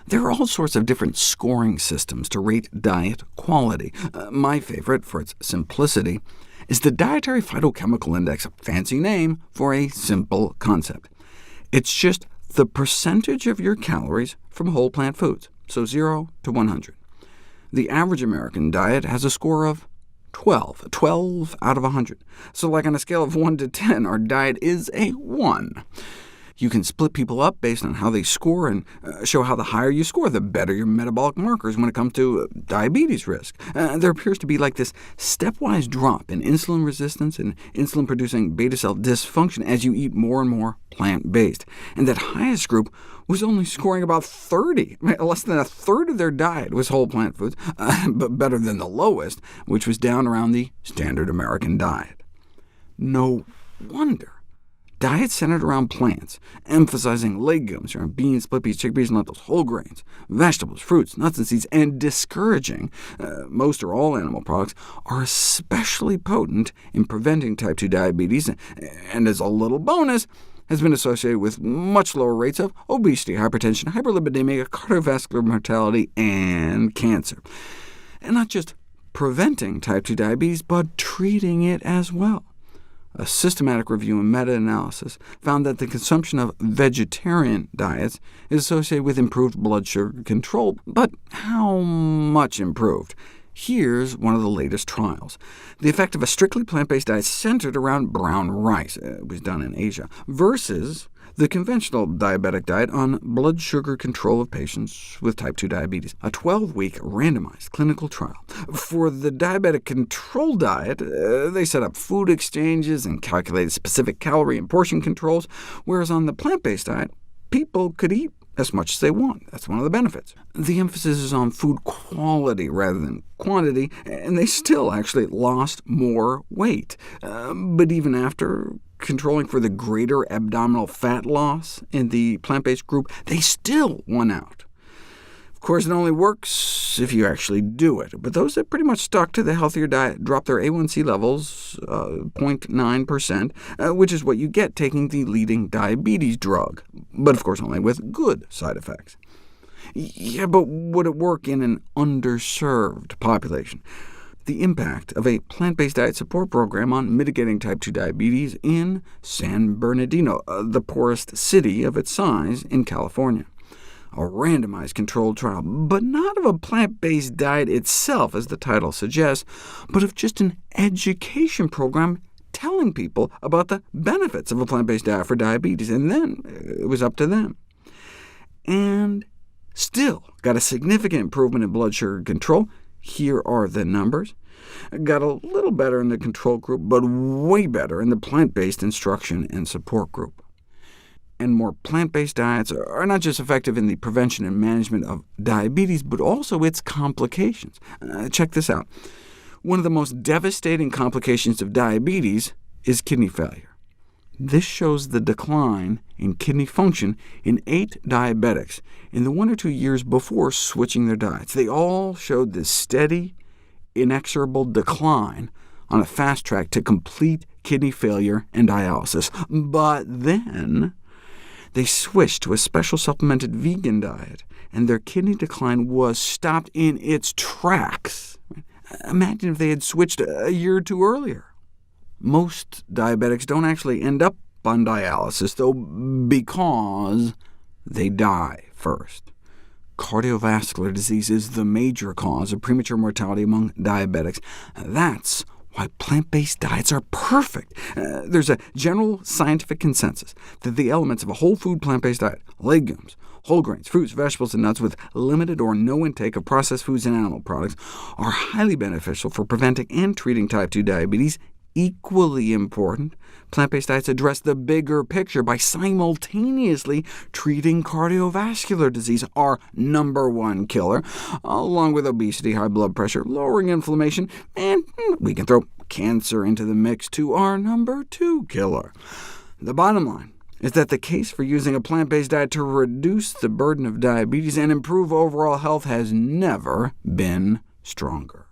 There are all sorts of different scoring systems to rate diet quality. My favorite, for its simplicity, is the Dietary Phytochemical Index, a fancy name for a simple concept. It's just the percentage of your calories from whole plant foods, so 0 to 100. The average American diet has a score of 12 out of 100. So like on a scale of 1 to 10, our diet is a 1. You can split people up based on how they score, and show how the higher you score, the better your metabolic markers when it comes to diabetes risk. There appears to be like this stepwise drop in insulin resistance and insulin-producing beta cell dysfunction as you eat more and more plant-based. And that highest group was only scoring about 30. Less than a third of their diet was whole plant foods, but better than the lowest, which was down around the standard American diet. No wonder. Diets centered around plants, emphasizing legumes, beans, split peas, chickpeas, and lentils, whole grains, vegetables, fruits, nuts, and seeds, and discouraging most or all animal products, are especially potent in preventing type 2 diabetes, and as a little bonus, has been associated with much lower rates of obesity, hypertension, hyperlipidemia, cardiovascular mortality, and cancer. And not just preventing type 2 diabetes, but treating it as well. A systematic review and meta-analysis found that the consumption of vegetarian diets is associated with improved blood sugar control. But how much improved? Here's one of the latest trials. The effect of a strictly plant-based diet centered around brown rice, it was done in Asia, versus the conventional diabetic diet on blood sugar control of patients with type 2 diabetes, a 12-week randomized clinical trial. For the diabetic control diet, they set up food exchanges and calculated specific calorie and portion controls, whereas on the plant-based diet, people could eat as much as they want. That's one of the benefits. The emphasis is on food quality rather than quantity, and they still actually lost more weight. But even after controlling for the greater abdominal fat loss in the plant-based group, they still won out. Of course, it only works if you actually do it, but those that pretty much stuck to the healthier diet dropped their A1C levels 0.9%, which is what you get taking the leading diabetes drug, but of course only with good side effects. Yeah, but would it work in an underserved population? The impact of a plant-based diet support program on mitigating type 2 diabetes in San Bernardino, the poorest city of its size in California. A randomized controlled trial, but not of a plant-based diet itself, as the title suggests, but of just an education program telling people about the benefits of a plant-based diet for diabetes, and then it was up to them. And still got a significant improvement in blood sugar control. Here are the numbers. Got a little better in the control group, but way better in the plant-based instruction and support group. And more plant-based diets are not just effective in the prevention and management of diabetes, but also its complications. Check this out. One of the most devastating complications of diabetes is kidney failure. This shows the decline in kidney function in 8 diabetics in the 1 or 2 years before switching their diets. They all showed this steady, inexorable decline on a fast track to complete kidney failure and dialysis. But then they switched to a special supplemented vegan diet, and their kidney decline was stopped in its tracks. Imagine if they had switched a year or two earlier. Most diabetics don't actually end up on dialysis, though, because they die first. Cardiovascular disease is the major cause of premature mortality among diabetics. That's why plant-based diets are perfect. There's a general scientific consensus that the elements of a whole food plant-based diet, legumes, whole grains, fruits, vegetables, and nuts with limited or no intake of processed foods and animal products, are highly beneficial for preventing and treating type 2 diabetes. Equally important, plant-based diets address the bigger picture by simultaneously treating cardiovascular disease, our #1 killer, along with obesity, high blood pressure, lowering inflammation, and we can throw cancer into the mix too, our #2 killer. The bottom line is that the case for using a plant-based diet to reduce the burden of diabetes and improve overall health has never been stronger.